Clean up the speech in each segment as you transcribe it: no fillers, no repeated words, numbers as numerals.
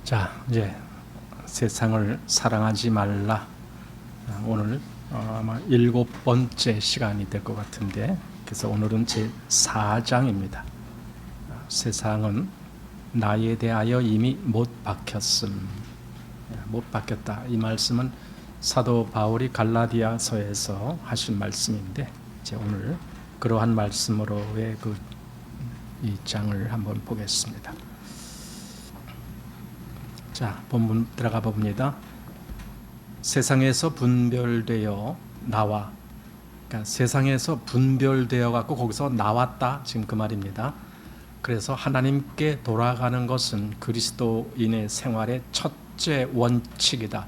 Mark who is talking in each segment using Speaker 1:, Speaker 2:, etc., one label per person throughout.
Speaker 1: 자, 이제 세상을 사랑하지 말라. 오늘 아마 7번째 시간이 될 것 같은데, 그래서 오늘은 제 4장입니다. 세상은 나에 대하여 이미 못 박혔음. 못 박혔다. 이 말씀은 사도 바울이 갈라디아서에서 하신 말씀인데, 이제 오늘 그러한 말씀으로의 이 장을 한번 보겠습니다. 자, 본문 들어가 봅니다. 세상에서 분별되어 나와, 그러니까 세상에서 분별되어 갖고 거기서 나왔다, 지금 그 말입니다. 그래서 하나님께 돌아가는 것은 그리스도인의 생활의 첫째 원칙이다.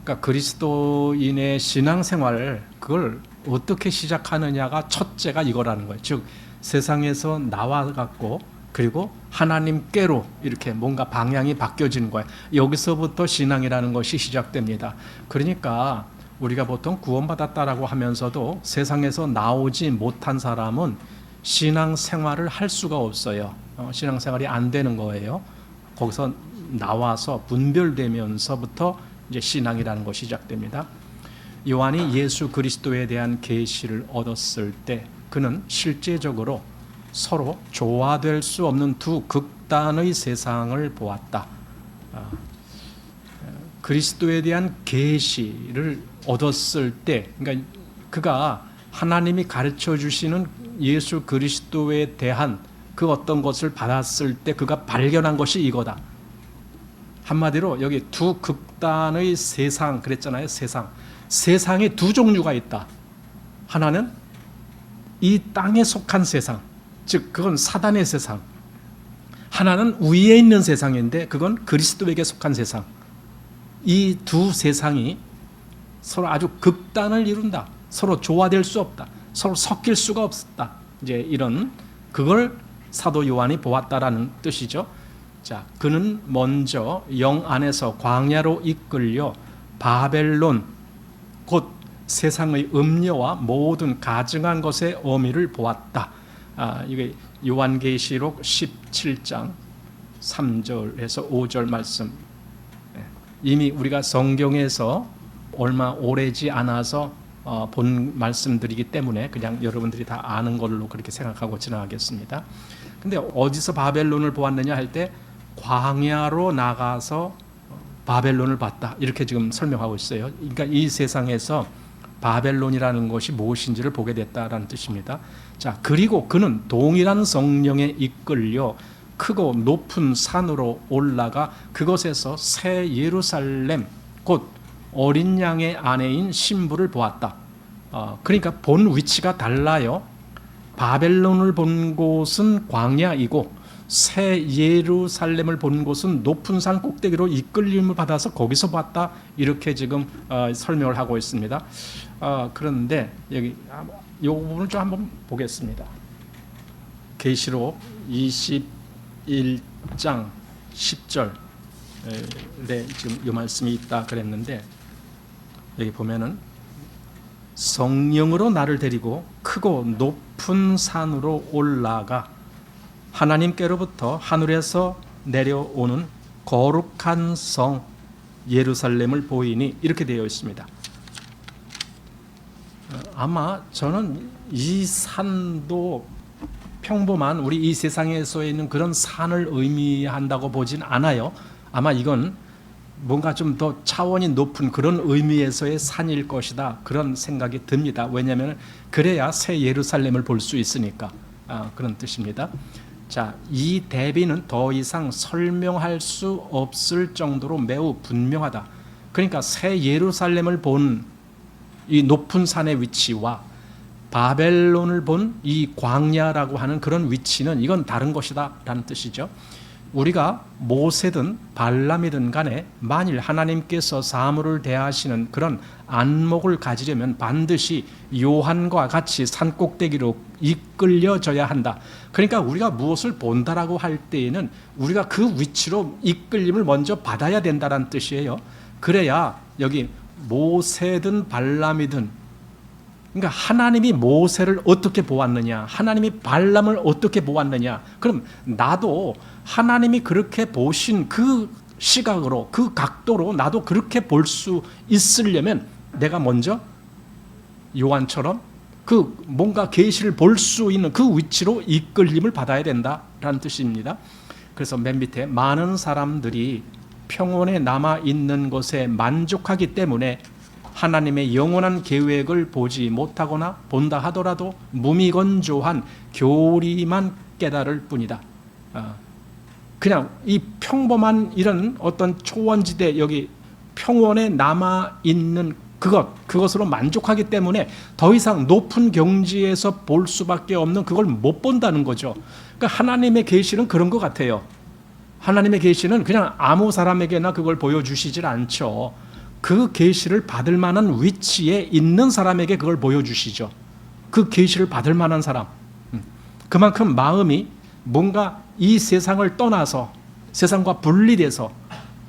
Speaker 1: 그러니까 그리스도인의 신앙생활, 그걸 어떻게 시작하느냐가 첫째가 이거라는 거예요. 즉 세상에서 나와 갖고 그리고 하나님께로 이렇게 뭔가 방향이 바뀌어지는 거예요. 여기서부터 신앙이라는 것이 시작됩니다. 그러니까 우리가 보통 구원받았다라고 하면서도 세상에서 나오지 못한 사람은 신앙생활을 할 수가 없어요. 신앙생활이 안 되는 거예요. 거기서 나와서 분별되면서부터 이제 신앙이라는 것이 시작됩니다. 요한이 예수 그리스도에 대한 계시를 얻었을 때 그는 실제적으로 서로 조화될 수 없는 두 극단의 세상을 보았다. 그리스도에 대한 계시를 얻었을 때, 그러니까 그가 하나님이 가르쳐 주시는 예수 그리스도에 대한 그 어떤 것을 받았을 때 그가 발견한 것이 이거다. 한마디로 여기 두 극단의 세상 그랬잖아요. 세상에 두 종류가 있다. 하나는 이 땅에 속한 세상, 즉 그건 사단의 세상. 하나는 위에 있는 세상인데 그건 그리스도에게 속한 세상. 이 두 세상이 서로 아주 극단을 이룬다. 서로 조화될 수 없다. 서로 섞일 수가 없다. 이제 이런 그걸 사도 요한이 보았다라는 뜻이죠. 자, 그는 먼저 영 안에서 광야로 이끌려 바벨론, 곧 세상의 음녀와 모든 가증한 것의 어미를 보았다. 이게 요한계시록 17장 3절에서 5절 말씀. 이미 우리가 성경에서 얼마 오래지 않아서 본 말씀들이기 때문에 그냥 여러분들이 다 아는 걸로 그렇게 생각하고 지나가겠습니다. 근데 어디서 바벨론을 보았느냐 할 때 광야로 나가서 바벨론을 봤다. 이렇게 지금 설명하고 있어요. 그러니까 이 세상에서 바벨론이라는 것이 무엇인지를 보게 됐다라는 뜻입니다. 자, 그리고 그는 동일한 성령에 이끌려 크고 높은 산으로 올라가 그곳에서 새 예루살렘, 곧 어린 양의 아내인 신부를 보았다. 그러니까 본 위치가 달라요. 바벨론을 본 곳은 광야이고 새 예루살렘을 본 곳은 높은 산 꼭대기로 이끌림을 받아서 거기서 봤다. 이렇게 지금 설명을 하고 있습니다. 그런데 여기 이 부분을 좀 한번 보겠습니다. 계시록 21장 10절에 지금 이 말씀이 있다 그랬는데 여기 보면은 성령으로 나를 데리고 크고 높은 산으로 올라가 하나님께로부터 하늘에서 내려오는 거룩한 성 예루살렘을 보이니 이렇게 되어 있습니다. 아마 저는 이 산도 평범한 우리 이 세상에서 있는 그런 산을 의미한다고 보진 않아요. 아마 이건 뭔가 좀 더 차원이 높은 그런 의미에서의 산일 것이다. 그런 생각이 듭니다. 왜냐하면 그래야 새 예루살렘을 볼 수 있으니까 그런 뜻입니다. 자, 이 대비는 더 이상 설명할 수 없을 정도로 매우 분명하다. 그러니까 새 예루살렘을 본 이 높은 산의 위치와 바벨론을 본 이 광야라고 하는 그런 위치는 이건 다른 것이다 라는 뜻이죠. 우리가 모세든 발람이든 간에 만일 하나님께서 사물을 대하시는 그런 안목을 가지려면 반드시 요한과 같이 산꼭대기로 이끌려져야 한다. 그러니까 우리가 무엇을 본다라고 할 때에는 우리가 그 위치로 이끌림을 먼저 받아야 된다는 뜻이에요. 그래야 여기 모세든 발람이든, 그러니까 하나님이 모세를 어떻게 보았느냐, 하나님이 발람을 어떻게 보았느냐, 그럼 나도 하나님이 그렇게 보신 그 시각으로 그 각도로 나도 그렇게 볼 수 있으려면 내가 먼저 요한처럼 그 뭔가 계시를 볼 수 있는 그 위치로 이끌림을 받아야 된다라는 뜻입니다. 그래서 맨 밑에 많은 사람들이 평온에 남아 있는 것에 만족하기 때문에 하나님의 영원한 계획을 보지 못하거나 본다 하더라도 무미건조한 교리만 깨달을 뿐이다. 그냥 이 평범한 이런 어떤 초원지대 여기 평원에 남아 있는 그것으로 만족하기 때문에 더 이상 높은 경지에서 볼 수밖에 없는 그걸 못 본다는 거죠. 그러니까 하나님의 계시는 그런 것 같아요. 하나님의 계시는 그냥 아무 사람에게나 그걸 보여주시질 않죠. 그 계시를 받을 만한 위치에 있는 사람에게 그걸 보여주시죠. 그 계시를 받을 만한 사람. 그만큼 마음이 뭔가 이 세상을 떠나서 세상과 분리돼서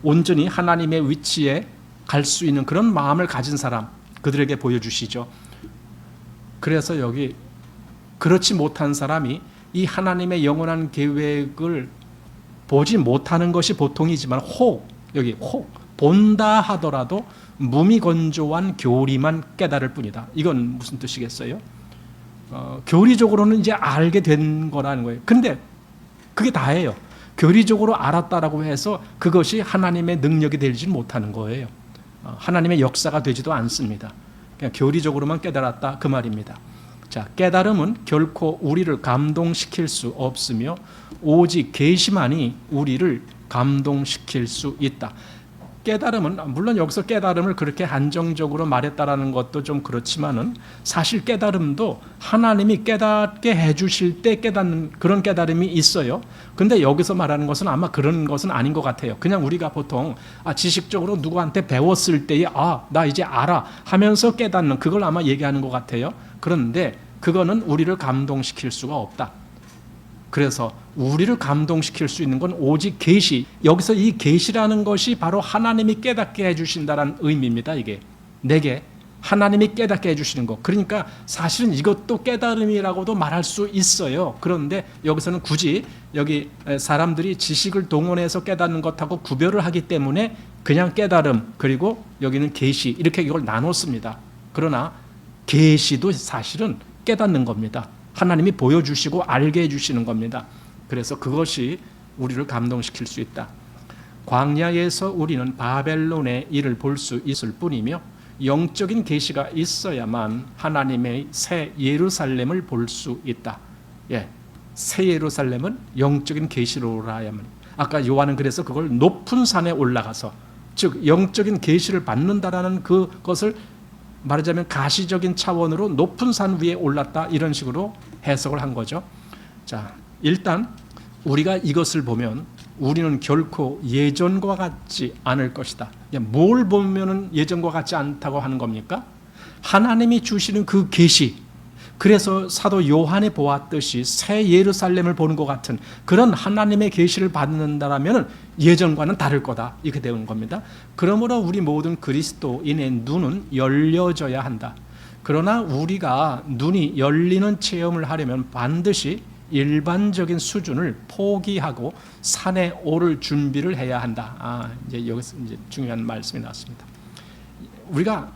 Speaker 1: 온전히 하나님의 위치에 갈 수 있는 그런 마음을 가진 사람, 그들에게 보여주시죠. 그래서 여기 그렇지 못한 사람이 이 하나님의 영원한 계획을 보지 못하는 것이 보통이지만 여기 본다 하더라도 무미건조한 교리만 깨달을 뿐이다. 이건 무슨 뜻이겠어요? 교리적으로는 이제 알게 된 거라는 거예요. 근데 그게 다예요. 교리적으로 알았다라고 해서 그것이 하나님의 능력이 되지 못하는 거예요. 하나님의 역사가 되지도 않습니다. 그냥 교리적으로만 깨달았다 그 말입니다. 자, 깨달음은 결코 우리를 감동시킬 수 없으며 오직 계시만이 우리를 감동시킬 수 있다. 깨달음은 물론 여기서 깨달음을 그렇게 한정적으로 말했다라는 것도 좀 그렇지만은 사실 깨달음도 하나님이 깨닫게 해주실 때 깨닫는 그런 깨달음이 있어요. 근데 여기서 말하는 것은 아마 그런 것은 아닌 것 같아요. 그냥 우리가 보통 지식적으로 누구한테 배웠을 때에 나 이제 알아 하면서 깨닫는 그걸 아마 얘기하는 것 같아요. 그런데 그거는 우리를 감동시킬 수가 없다. 그래서 우리를 감동시킬 수 있는 건 오직 계시. 여기서 이 계시라는 것이 바로 하나님이 깨닫게 해주신다는 의미입니다. 이게 내게 하나님이 깨닫게 해주시는 것. 그러니까 사실은 이것도 깨달음이라고도 말할 수 있어요. 그런데 여기서는 굳이 여기 사람들이 지식을 동원해서 깨닫는 것하고 구별을 하기 때문에 그냥 깨달음 그리고 여기는 계시 이렇게 이걸 나눴습니다. 그러나 계시도 사실은 깨닫는 겁니다. 하나님이 보여주시고 알게 해주시는 겁니다. 그래서 그것이 우리를 감동시킬 수 있다. 광야에서 우리는 바벨론의 일을 볼 수 있을 뿐이며 영적인 계시가 있어야만 하나님의 새 예루살렘을 볼 수 있다. 새 예루살렘은 영적인 계시로라야만. 아까 요한은 그래서 그걸 높은 산에 올라가서 즉 영적인 계시를 받는다라는 그것을 말하자면 가시적인 차원으로 높은 산 위에 올랐다 이런 식으로 해석을 한 거죠. 자, 일단 우리가 이것을 보면 우리는 결코 예전과 같지 않을 것이다. 뭘 보면은 예전과 같지 않다고 하는 겁니까? 하나님이 주시는 그 계시. 그래서 사도 요한이 보았듯이 새 예루살렘을 보는 것 같은 그런 하나님의 계시를 받는다라면 예전과는 다를 거다 이렇게 되는 겁니다. 그러므로 우리 모든 그리스도인의 눈은 열려져야 한다. 그러나 우리가 눈이 열리는 체험을 하려면 반드시 일반적인 수준을 포기하고 산에 오를 준비를 해야 한다. 이제 여기서 이제 중요한 말씀이 나왔습니다. 우리가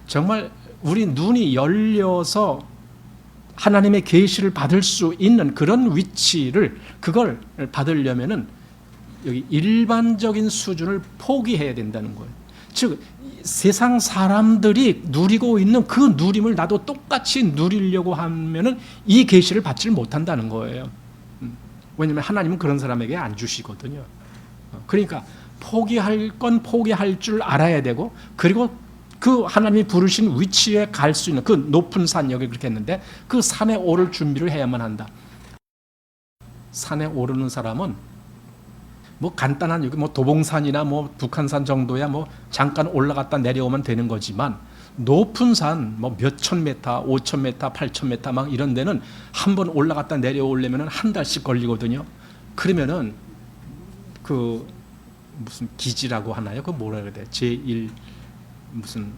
Speaker 1: 정말 우리 눈이 열려서 하나님의 계시를 받을 수 있는 그런 위치를 그걸 받으려면은 여기 일반적인 수준을 포기해야 된다는 거예요. 즉 세상 사람들이 누리고 있는 그 누림을 나도 똑같이 누리려고 하면은 이 계시를 받지를 못한다는 거예요. 왜냐하면 하나님은 그런 사람에게 안 주시거든요. 그러니까 포기할 건 포기할 줄 알아야 되고 그리고 그 하나님이 부르신 위치에 갈 수 있는 그 높은 산 여기 그렇게 했는데 그 산에 오를 준비를 해야만 한다. 산에 오르는 사람은 뭐 간단한 여기 뭐 도봉산이나 뭐 북한산 정도야 뭐 잠깐 올라갔다 내려오면 되는 거지만 높은 산 뭐 몇천 메타, 5천 메타, 8천 메타 막 이런 데는 한 번 올라갔다 내려오려면 한 달씩 걸리거든요. 그러면은 그 무슨 기지라고 하나요? 그 뭐라 그래야 돼? 제1 무슨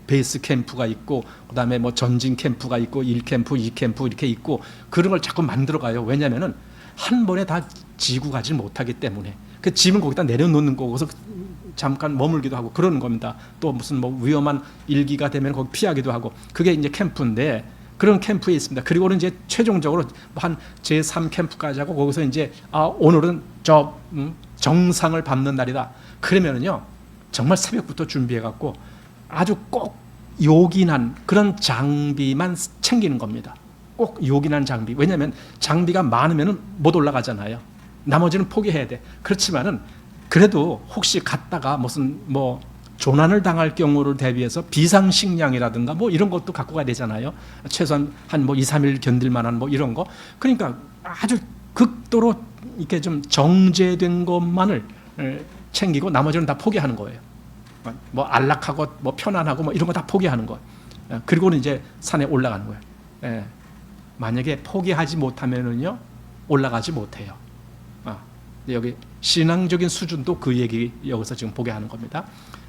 Speaker 1: 베이스 캠프가 있고 그다음에 뭐 전진 캠프가 있고 1캠프, 2캠프 이렇게 있고 그런 걸 자꾸 만들어 가요. 왜냐면은 한 번에 다 지고 가지 못하기 때문에 그 짐을 거기다 내려놓는 거고서 잠깐 머물기도 하고 그러는 겁니다. 또 무슨 뭐 위험한 일기가 되면 거기 피하기도 하고 그게 이제 캠프인데 그런 캠프에 있습니다. 그리고는 이제 최종적으로 한 제3 캠프까지 하고 거기서 이제 오늘은 정상을 밟는 날이다. 그러면은요 정말 새벽부터 준비해 갖고 아주 꼭 요긴한 그런 장비만 챙기는 겁니다. 꼭 요긴한 장비. 왜냐하면 장비가 많으면 못 올라가잖아요. 나머지는 포기해야 돼. 그렇지만은 그래도 혹시 갔다가 무슨 뭐 조난을 당할 경우를 대비해서 비상식량이라든가 뭐 이런 것도 갖고 가야 되잖아요. 최소한 한 뭐 2, 3일 견딜 만한 뭐 이런 거. 그러니까 아주 극도로 이렇게 좀 정제된 것만을 챙기고 나머지는 다 포기하는 거예요. 뭐 안락하고 뭐 편안하고 뭐 이런 거 다 포기하는 거. 그리고는 이제 산에 올라가는 거예요. 만약에 포기하지 못하면은요 올라가지 못해요. 여기 신앙적인 수준도 그 얘기 여기서 지금 보게 하는 겁니다.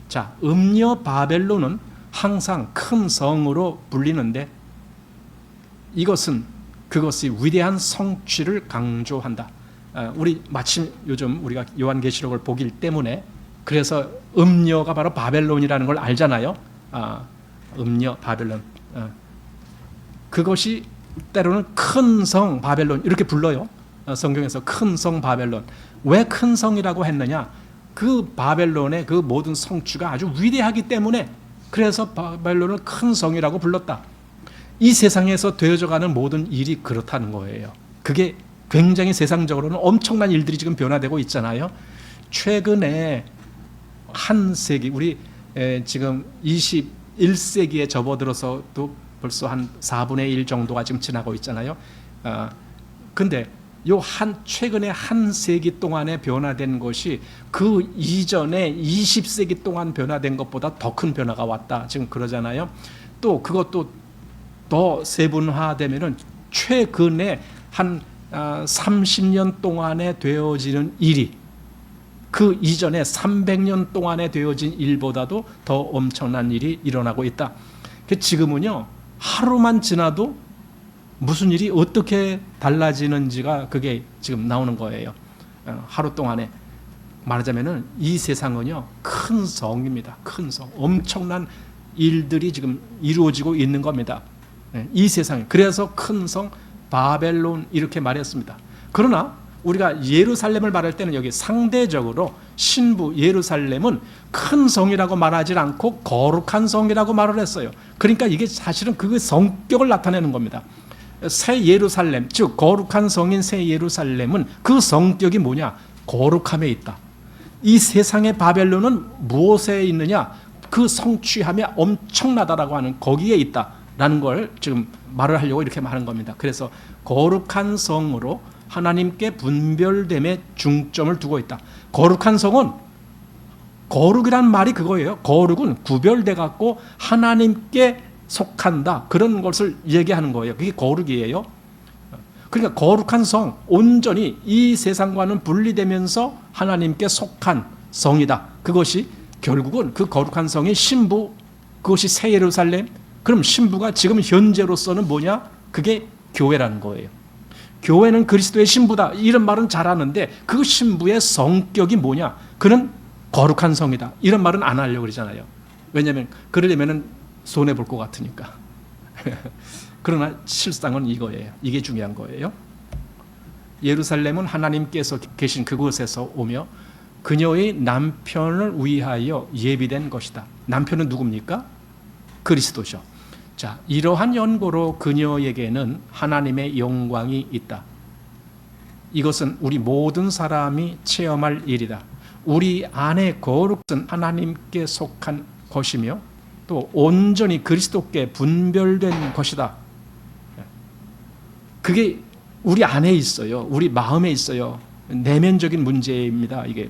Speaker 1: 자, 음녀 바벨론은 항상 큰 성으로 불리는데 그것이 위대한 성취를 강조한다. 우리 마침 요즘 우리가 요한계시록을 보기 때문에 그래서 음녀가 바로 바벨론이라는 걸 알잖아요. 음녀 바벨론. 그것이 때로는 큰 성 바벨론 이렇게 불러요. 성경에서 큰 성 바벨론. 왜 큰 성이라고 했느냐? 그 바벨론의 그 모든 성취가 아주 위대하기 때문에 그래서 바벨론을 큰 성이라고 불렀다. 이 세상에서 되어져가는 모든 일이 그렇다는 거예요. 그게 굉장히 세상적으로는 엄청난 일들이 지금 변화되고 있잖아요. 최근에 한 세기, 우리 지금 21세기에 접어들어서도 벌써 한 4분의 1 정도가 지금 지나고 있잖아요. 근데 최근에 한 세기 동안에 변화된 것이 그 이전에 20세기 동안 변화된 것보다 더 큰 변화가 왔다. 지금 그러잖아요. 또 그것도 더 세분화되면은 최근에 한 30년 동안에 되어지는 일이 그 이전에 300년 동안에 되어진 일보다도 더 엄청난 일이 일어나고 있다. 지금은요 하루만 지나도 무슨 일이 어떻게 달라지는지가 그게 지금 나오는 거예요. 하루 동안에 말하자면은 이 세상은요 큰 성입니다. 큰 성, 엄청난 일들이 지금 이루어지고 있는 겁니다. 이 세상에. 그래서 큰 성 바벨론 이렇게 말했습니다. 그러나 우리가 예루살렘을 말할 때는 여기 상대적으로 신부 예루살렘은 큰 성이라고 말하지 않고 거룩한 성이라고 말을 했어요. 그러니까 이게 사실은 그 성격을 나타내는 겁니다. 새 예루살렘, 즉 거룩한 성인 새 예루살렘은 그 성격이 뭐냐? 거룩함에 있다. 이 세상의 바벨론은 무엇에 있느냐? 그 성취함이 엄청나다라고 하는 거기에 있다라는 걸 지금 말을 하려고 이렇게 말한 겁니다. 그래서 거룩한 성으로 하나님께 분별됨에 중점을 두고 있다. 거룩한 성은 거룩이란 말이 그거예요. 거룩은 구별돼 갖고 하나님께 속한다. 그런 것을 얘기하는 거예요. 그게 거룩이에요. 그러니까 거룩한 성, 온전히 이 세상과는 분리되면서 하나님께 속한 성이다. 그것이 결국은 그 거룩한 성의 신부, 그것이 새 예루살렘. 그럼 신부가 지금 현재로서는 뭐냐? 그게 교회라는 거예요. 교회는 그리스도의 신부다. 이런 말은 잘하는데 그 신부의 성격이 뭐냐? 그는 거룩한 성이다. 이런 말은 안 하려고 그러잖아요. 왜냐하면 그러려면 손해볼 것 같으니까. 그러나 실상은 이거예요. 이게 중요한 거예요. 예루살렘은 하나님께서 계신 그곳에서 오며 그녀의 남편을 위하여 예비된 것이다. 남편은 누굽니까? 그리스도죠. 자, 이러한 연고로 그녀에게는 하나님의 영광이 있다. 이것은 우리 모든 사람이 체험할 일이다. 우리 안에 거룩은 하나님께 속한 것이며 또 온전히 그리스도께 분별된 것이다. 그게 우리 안에 있어요. 우리 마음에 있어요. 내면적인 문제입니다. 이게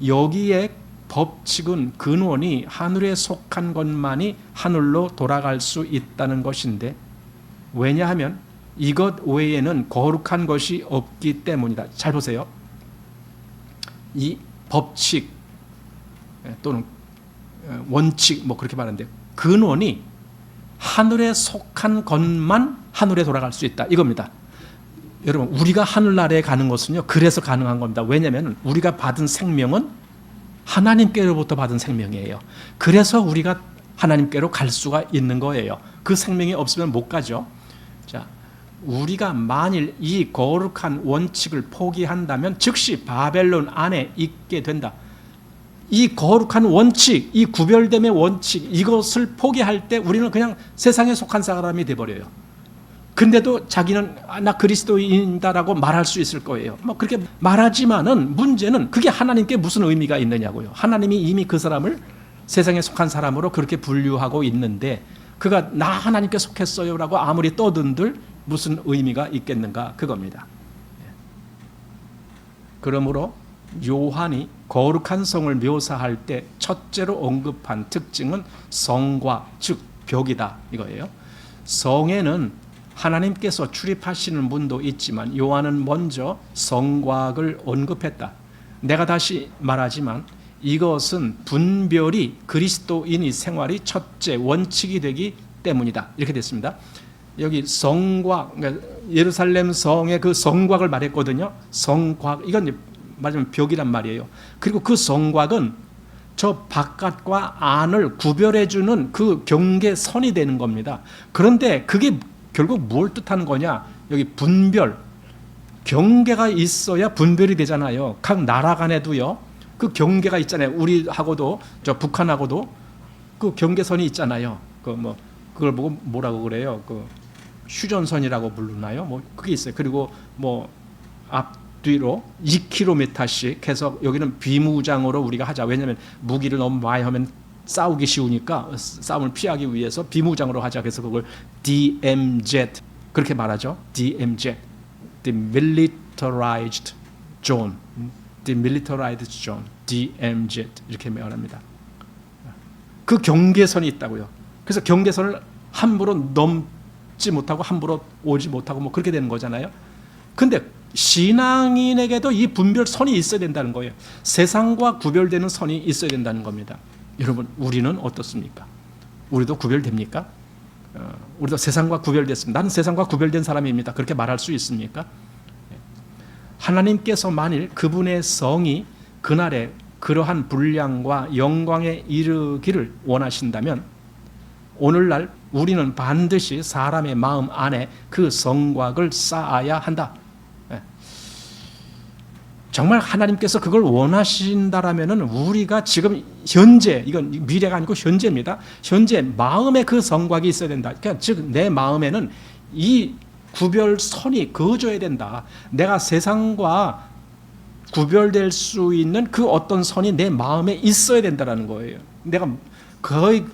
Speaker 1: 여기에 법칙은 근원이 하늘에 속한 것만이 하늘로 돌아갈 수 있다는 것인데 왜냐하면 이것 외에는 거룩한 것이 없기 때문이다. 잘 보세요. 이 법칙 또는 원칙 뭐 그렇게 말하는데 근원이 하늘에 속한 것만 하늘에 돌아갈 수 있다 이겁니다. 여러분, 우리가 하늘나라에 가는 것은요, 그래서 가능한 겁니다. 왜냐하면 우리가 받은 생명은 하나님께로부터 받은 생명이에요. 그래서 우리가 하나님께로 갈 수가 있는 거예요. 그 생명이 없으면 못 가죠. 자, 우리가 만일 이 거룩한 원칙을 포기한다면 즉시 바벨론 안에 있게 된다. 이 거룩한 원칙, 이 구별됨의 원칙, 이것을 포기할 때 우리는 그냥 세상에 속한 사람이 돼버려요. 근데도 자기는 나 그리스도인이다라고 말할 수 있을 거예요. 뭐 그렇게 말하지만은 문제는 그게 하나님께 무슨 의미가 있느냐고요. 하나님이 이미 그 사람을 세상에 속한 사람으로 그렇게 분류하고 있는데 그가 나 하나님께 속했어요라고 아무리 떠든들 무슨 의미가 있겠는가 그겁니다. 그러므로 요한이 거룩한 성을 묘사할 때 첫째로 언급한 특징은 성과, 즉 벽이다 이거예요. 성에는 하나님께서 출입하시는 문도 있지만 요한은 먼저 성곽을 언급했다. 내가 다시 말하지만 이것은 분별이 그리스도인의 생활이 첫째 원칙이 되기 때문이다. 이렇게 됐습니다. 여기 성곽, 그러니까 예루살렘 성의 그 성곽을 말했거든요. 성곽, 이건 말하자면 벽이란 말이에요. 그리고 그 성곽은 저 바깥과 안을 구별해주는 그 경계선이 되는 겁니다. 그런데 그게 결국 뭘 뜻하는 거냐? 여기 분별, 경계가 있어야 분별이 되잖아요. 각 나라 간에도요. 그 경계가 있잖아요. 우리하고도 저 북한하고도 그 경계선이 있잖아요. 그걸 보고 뭐라고 그래요? 그 휴전선이라고 부르나요? 뭐 그게 있어요. 그리고 뭐 앞뒤로 2km씩 해서 여기는 비무장으로 우리가 하자. 왜냐하면 무기를 너무 많이 하면 싸우기 쉬우니까 싸움을 피하기 위해서 비무장으로 하자. 그래서 그걸 DMZ 그렇게 말하죠. DMZ, Demilitarized Zone, Demilitarized Zone, DMZ 이렇게 말합니다. 그 경계선이 있다고요. 그래서 경계선을 함부로 넘지 못하고 함부로 오지 못하고 뭐 그렇게 되는 거잖아요. 근데 신앙인에게도 이 분별선이 있어야 된다는 거예요. 세상과 구별되는 선이 있어야 된다는 겁니다. 여러분, 우리는 어떻습니까? 우리도 구별됩니까? 우리도 세상과 구별됐습니다. 나는 세상과 구별된 사람입니다. 그렇게 말할 수 있습니까? 하나님께서 만일 그분의 성이 그날에 그러한 분량과 영광에 이르기를 원하신다면 오늘날 우리는 반드시 사람의 마음 안에 그 성곽을 쌓아야 한다. 정말 하나님께서 그걸 원하신다라면은 우리가 지금 현재, 이건 미래가 아니고 현재입니다. 현재 마음에 그 성곽이 있어야 된다. 그러니까 즉 내 마음에는 이 구별선이 그어져야 된다. 내가 세상과 구별될 수 있는 그 어떤 선이 내 마음에 있어야 된다라는 거예요. 내가 거의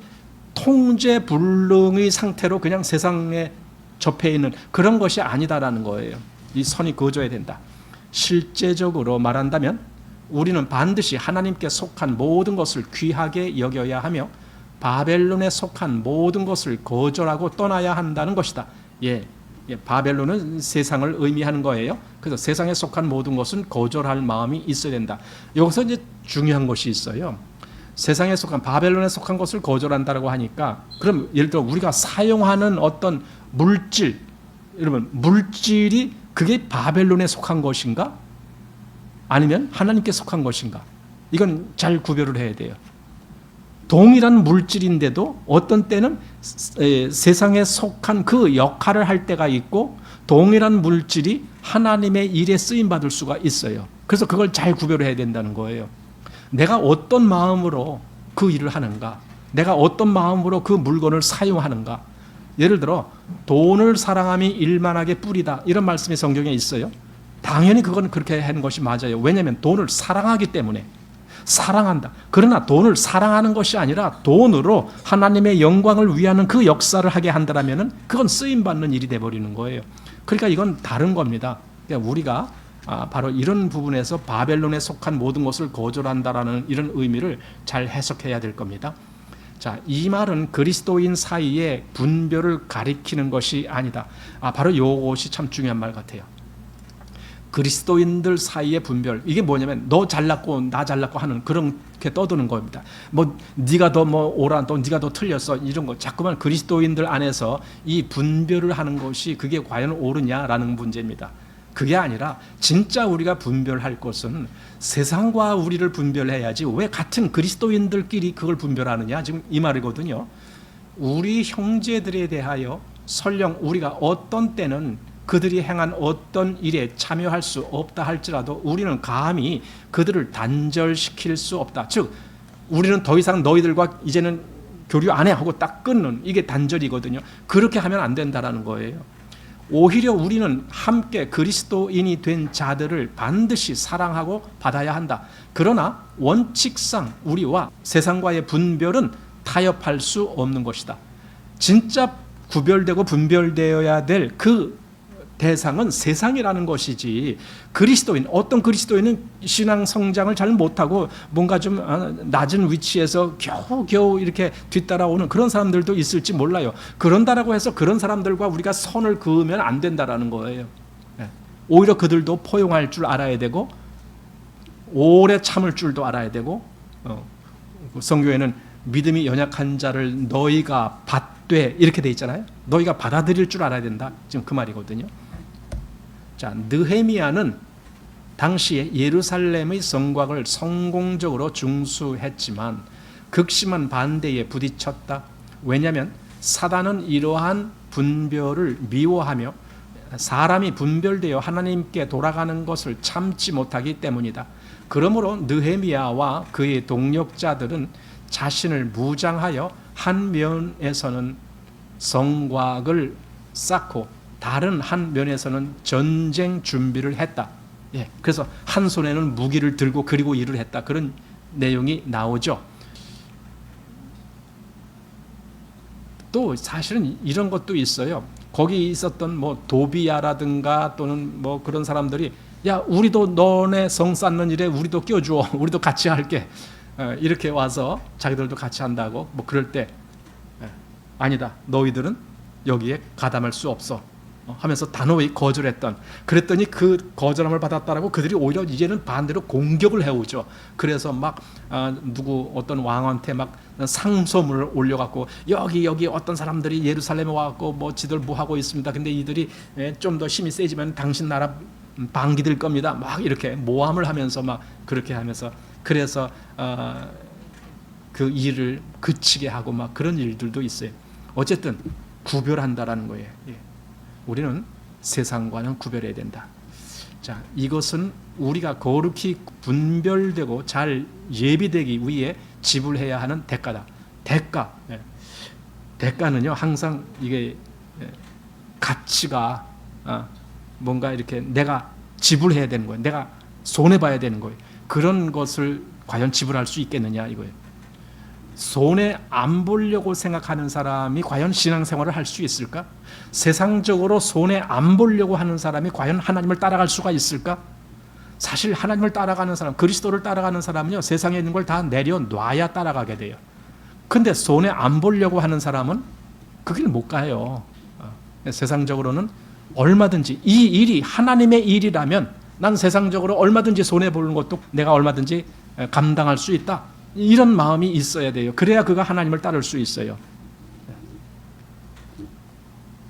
Speaker 1: 통제불능의 상태로 그냥 세상에 접해 있는 그런 것이 아니다라는 거예요. 이 선이 그어져야 된다. 실제적으로 말한다면 우리는 반드시 하나님께 속한 모든 것을 귀하게 여겨야 하며 바벨론에 속한 모든 것을 거절하고 떠나야 한다는 것이다. 바벨론은 세상을 의미하는 거예요. 그래서 세상에 속한 모든 것은 거절할 마음이 있어야 된다. 여기서 이제 중요한 것이 있어요. 세상에 속한 바벨론에 속한 것을 거절한다라고 하니까 그럼 예를 들어 우리가 사용하는 어떤 물질, 여러분 물질이 그게 바벨론에 속한 것인가? 아니면 하나님께 속한 것인가? 이건 잘 구별을 해야 돼요. 동일한 물질인데도 어떤 때는 세상에 속한 그 역할을 할 때가 있고 동일한 물질이 하나님의 일에 쓰임받을 수가 있어요. 그래서 그걸 잘 구별해야 된다는 거예요. 내가 어떤 마음으로 그 일을 하는가? 내가 어떤 마음으로 그 물건을 사용하는가? 예를 들어 돈을 사랑함이 일만하게 뿌리다 이런 말씀이 성경에 있어요. 당연히 그건 그렇게 하는 것이 맞아요. 왜냐하면 돈을 사랑하기 때문에 사랑한다. 그러나 돈을 사랑하는 것이 아니라 돈으로 하나님의 영광을 위하는 그 역사를 하게 한다면 그건 쓰임받는 일이 돼버리는 거예요. 그러니까 이건 다른 겁니다. 그러니까 우리가 바로 이런 부분에서 바벨론에 속한 모든 것을 거절한다라는 이런 의미를 잘 해석해야 될 겁니다. 자, 이 말은 그리스도인 사이의 분별을 가리키는 것이 아니다. 바로 이것이 참 중요한 말 같아요. 그리스도인들 사이의 분별, 이게 뭐냐면 너 잘났고 나 잘났고 하는 그렇게 떠드는 겁니다. 뭐 네가 더 뭐 옳아, 또 네가 더 틀렸어 이런 거 자꾸만 그리스도인들 안에서 이 분별을 하는 것이 그게 과연 옳으냐라는 문제입니다. 그게 아니라 진짜 우리가 분별할 것은 세상과 우리를 분별해야지 왜 같은 그리스도인들끼리 그걸 분별하느냐, 지금 이 말이거든요. 우리 형제들에 대하여 설령 우리가 어떤 때는 그들이 행한 어떤 일에 참여할 수 없다 할지라도 우리는 감히 그들을 단절시킬 수 없다. 즉 우리는 더 이상 너희들과 이제는 교류 안 해 하고 딱 끊는, 이게 단절이거든요. 그렇게 하면 안 된다라는 거예요. 오히려 우리는 함께 그리스도인이 된 자들을 반드시 사랑하고 받아야 한다. 그러나 원칙상 우리와 세상과의 분별은 타협할 수 없는 것이다. 진짜 구별되고 분별되어야 될 그 대상은 세상이라는 것이지, 그리스도인, 어떤 그리스도인은 신앙 성장을 잘 못하고 뭔가 좀 낮은 위치에서 겨우겨우 이렇게 뒤따라오는 그런 사람들도 있을지 몰라요. 그런다라고 해서 그런 사람들과 우리가 선을 그으면 안 된다라는 거예요. 오히려 그들도 포용할 줄 알아야 되고 오래 참을 줄도 알아야 되고, 성경에는 믿음이 연약한 자를 너희가 받되 이렇게 돼 있잖아요. 너희가 받아들일 줄 알아야 된다, 지금 그 말이거든요. 자, 느헤미야는 당시에 예루살렘의 성곽을 성공적으로 중수했지만 극심한 반대에 부딪혔다. 왜냐하면 사단은 이러한 분별을 미워하며 사람이 분별되어 하나님께 돌아가는 것을 참지 못하기 때문이다. 그러므로 느헤미야와 그의 동력자들은 자신을 무장하여 한 면에서는 성곽을 쌓고 다른 한 면에서는 전쟁 준비를 했다. 그래서 한 손에는 무기를 들고 그리고 일을 했다. 그런 내용이 나오죠. 또 사실은 이런 것도 있어요. 거기 있었던 뭐 도비야라든가 또는 뭐 그런 사람들이 야, 우리도 너네 성 쌓는 일에 우리도 껴줘. 우리도 같이 할게. 이렇게 와서 자기들도 같이 한다고 뭐 그럴 때 아니다. 너희들은 여기에 가담할 수 없어. 하면서 단호히 거절했던, 그랬더니 그 거절함을 받았다라고 그들이 오히려 이제는 반대로 공격을 해오죠. 그래서 막 누구 어떤 왕한테 막 상소문을 올려갖고 여기 어떤 사람들이 예루살렘에 와갖고 뭐 지들 뭐 하고 있습니다. 근데 이들이 좀 더 힘이 세지면 당신 나라 반기될 겁니다. 막 이렇게 모함을 하면서 막 그렇게 하면서, 그래서 그 일을 그치게 하고 막 그런 일들도 있어요. 어쨌든 구별한다라는 거예요. 우리는 세상과는 구별해야 된다. 자, 이것은 우리가 거룩히 분별되고 잘 예비되기 위해 지불해야 하는 대가다. 대가. 대가는요, 항상 이게 가치가 뭔가 이렇게 내가 지불해야 되는 거예요. 내가 손해봐야 되는 거예요. 그런 것을 과연 지불할 수 있겠느냐 이거예요. 손해 안 보려고 생각하는 사람이 과연 신앙생활을 할 수 있을까? 세상적으로 손해 안 보려고 하는 사람이 과연 하나님을 따라갈 수가 있을까? 사실 하나님을 따라가는 사람, 그리스도를 따라가는 사람은요, 세상에 있는 걸 다 내려놔야 따라가게 돼요. 근데 손해 안 보려고 하는 사람은 그 길 못 가요. 세상적으로는 얼마든지 이 일이 하나님의 일이라면 난 세상적으로 얼마든지 손해 보는 것도 내가 얼마든지 감당할 수 있다. 이런 마음이 있어야 돼요. 그래야 그가 하나님을 따를 수 있어요.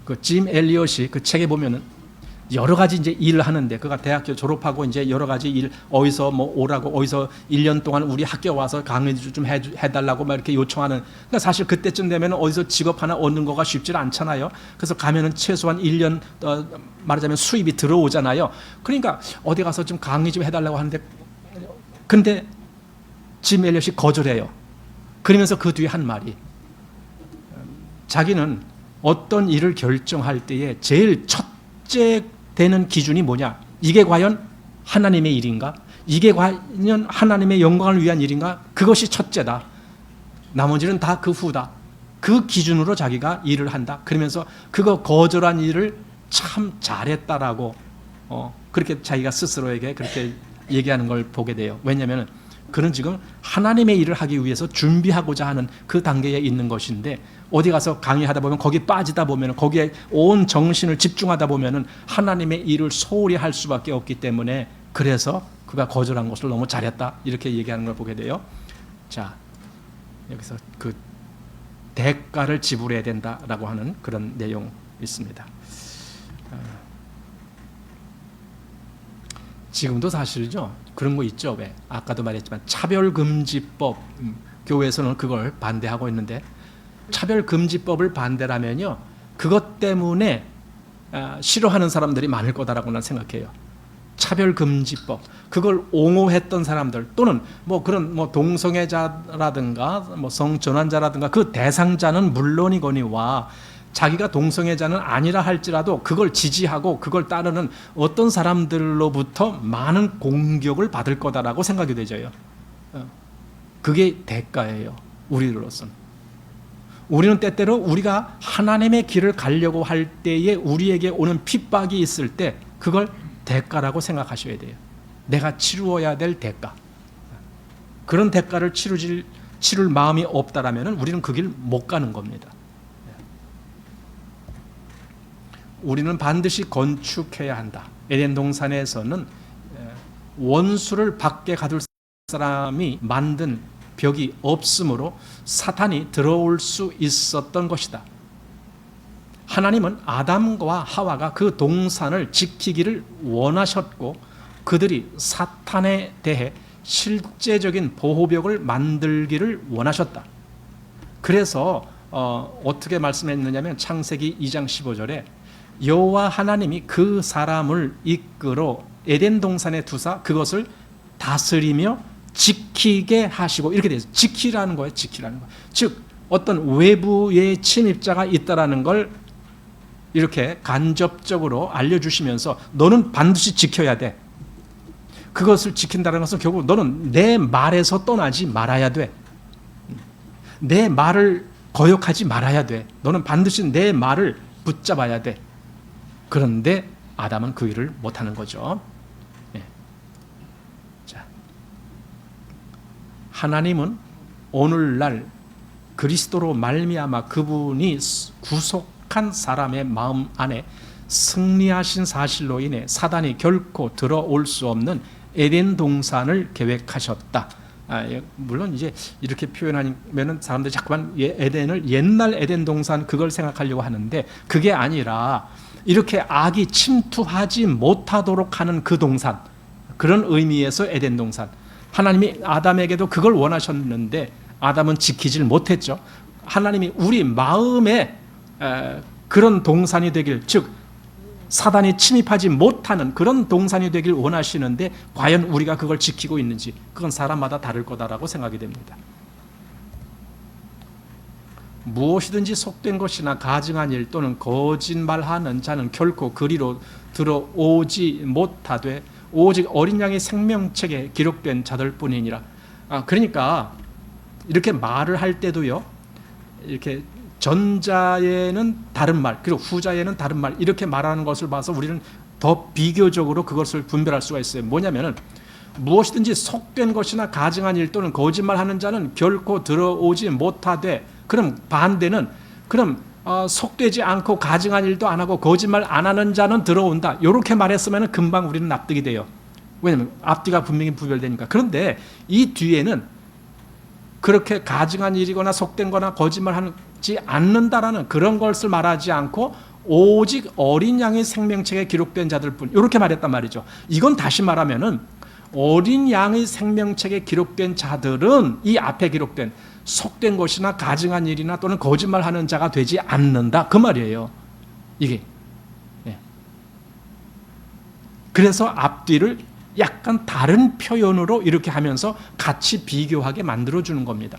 Speaker 1: 그 짐 엘리엇이 그 책에 보면은 여러 가지 이제 일을 하는데, 그가 대학교 졸업하고 이제 여러 가지 일, 어디서 뭐 오라고, 어디서 1년 동안 우리 학교 와서 강의 좀 해달라고 막 이렇게 요청하는. 그러니까 사실 그때쯤 되면 어디서 직업 하나 얻는 거가 쉽지 않잖아요. 그래서 가면은 최소한 1년 말하자면 수입이 들어오잖아요. 그러니까 어디 가서 좀 강의 좀 해달라고 하는데, 근데 짐 엘리엇이 거절해요. 그러면서 그 뒤에 한 말이, 자기는 어떤 일을 결정할 때에 제일 첫째 되는 기준이 뭐냐? 이게 과연 하나님의 일인가? 이게 과연 하나님의 영광을 위한 일인가? 그것이 첫째다. 나머지는 다 그 후다. 그 기준으로 자기가 일을 한다. 그러면서 그거 거절한 일을 참 잘했다라고 그렇게 자기가 스스로에게 그렇게 얘기하는 걸 보게 돼요. 왜냐하면 그는 지금 하나님의 일을 하기 위해서 준비하고자 하는 그 단계에 있는 것인데, 어디 가서 강의하다 보면 거기 빠지다 보면 거기에 온 정신을 집중하다 보면 하나님의 일을 소홀히 할 수밖에 없기 때문에, 그래서 그가 거절한 것을 너무 잘했다 이렇게 얘기하는 걸 보게 돼요. 자, 여기서 그 대가를 지불해야 된다라고 하는 그런 내용 있습니다. 지금도 사실이죠. 그런 거 있죠. 왜? 아까도 말했지만 차별금지법, 교회에서는 그걸 반대하고 있는데, 차별금지법을 반대라면요, 그것 때문에 싫어하는 사람들이 많을 거다라고 난 생각해요. 차별금지법, 그걸 옹호했던 사람들, 또는 뭐 그런 뭐 동성애자라든가 뭐 성전환자라든가 그 대상자는 물론이거니와 자기가 동성애자는 아니라 할지라도 그걸 지지하고 그걸 따르는 어떤 사람들로부터 많은 공격을 받을 거다라고 생각이 되져요. 그게 대가예요. 우리로서는. 우리는 때때로 우리가 하나님의 길을 가려고 할 때에 우리에게 오는 핍박이 있을 때 그걸 대가라고 생각하셔야 돼요. 내가 치루어야 될 대가. 그런 대가를 치룰 마음이 없다라면 우리는 그 길 못 가는 겁니다. 우리는 반드시 건축해야 한다. 에덴 동산에서는 원수를 밖에 가둘 사람이 만든 벽이 없으므로 사탄이 들어올 수 있었던 것이다. 하나님은 아담과 하와가 그 동산을 지키기를 원하셨고 그들이 사탄에 대해 실제적인 보호벽을 만들기를 원하셨다. 그래서 어떻게 말씀했느냐면 창세기 2장 15절에 여호와 하나님이 그 사람을 이끌어 에덴 동산에 두사 그것을 다스리며 지키게 하시고, 이렇게 되어 있어요. 지키라는 거예요. 지키라는 거. 즉 어떤 외부의 침입자가 있다라는 걸 이렇게 간접적으로 알려주시면서 너는 반드시 지켜야 돼. 그것을 지킨다는 것은 결국 너는 내 말에서 떠나지 말아야 돼. 내 말을 거역하지 말아야 돼. 너는 반드시 내 말을 붙잡아야 돼. 그런데 아담은 그 일을 못하는 거죠. 네. 자, 하나님은 오늘날 그리스도로 말미암아 그분이 구속한 사람의 마음 안에 승리하신 사실로 인해 사단이 결코 들어올 수 없는 에덴 동산을 계획하셨다. 물론 이제 이렇게 표현하면 사람들이 자꾸만 에덴을 옛날 에덴 동산 그걸 생각하려고 하는데 그게 아니라 이렇게 악이 침투하지 못하도록 하는 그 동산, 그런 의미에서 에덴 동산. 하나님이 아담에게도 그걸 원하셨는데 아담은 지키질 못했죠. 하나님이 우리 마음에 그런 동산이 되길, 즉 사단이 침입하지 못하는 그런 동산이 되길 원하시는데 과연 우리가 그걸 지키고 있는지, 그건 사람마다 다를 거다라고 생각이 됩니다. 무엇이든지 속된 것이나 가증한 일 또는 거짓말하는 자는 결코 그리로 들어오지 못하되 오직 어린 양의 생명책에 기록된 자들 뿐이니라. 그러니까 이렇게 말을 할 때도요, 이렇게 전자에는 다른 말, 그리고 후자에는 다른 말, 이렇게 말하는 것을 봐서 우리는 더 비교적으로 그것을 분별할 수가 있어요. 뭐냐면은 무엇이든지 속된 것이나 가증한 일 또는 거짓말하는 자는 결코 들어오지 못하되, 그럼 반대는 그럼 속되지 않고 가증한 일도 안 하고 거짓말 안 하는 자는 들어온다. 이렇게 말했으면 금방 우리는 납득이 돼요. 왜냐하면 앞뒤가 분명히 구별되니까. 그런데 이 뒤에는 그렇게 가증한 일이거나 속된 거나 거짓말하지 않는다라는 그런 것을 말하지 않고 오직 어린 양의 생명책에 기록된 자들뿐, 이렇게 말했단 말이죠. 이건 다시 말하면은 어린 양의 생명책에 기록된 자들은 이 앞에 기록된 속된 것이나 가증한 일이나 또는 거짓말하는 자가 되지 않는다, 그 말이에요. 이게. 그래서 앞뒤를 약간 다른 표현으로 이렇게 하면서 같이 비교하게 만들어주는 겁니다.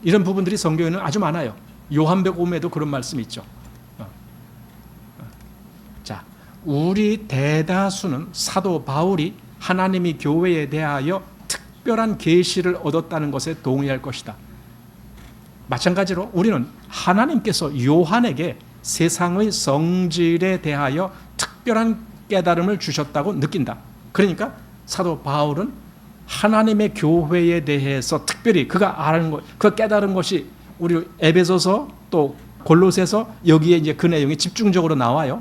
Speaker 1: 이런 부분들이 성경에는 아주 많아요. 요한복음에도 그런 말씀이 있죠. 자, 우리 대다수는 사도 바울이 하나님이 교회에 대하여 특별한 계시를 얻었다는 것에 동의할 것이다. 마찬가지로 우리는 하나님께서 요한에게 세상의 성질에 대하여 특별한 깨달음을 주셨다고 느낀다. 그러니까 사도 바울은 하나님의 교회에 대해서 특별히 그가 아는 것, 그 깨달은 것이 우리 에베소서 또 골로새서 여기에 이제 그 내용이 집중적으로 나와요.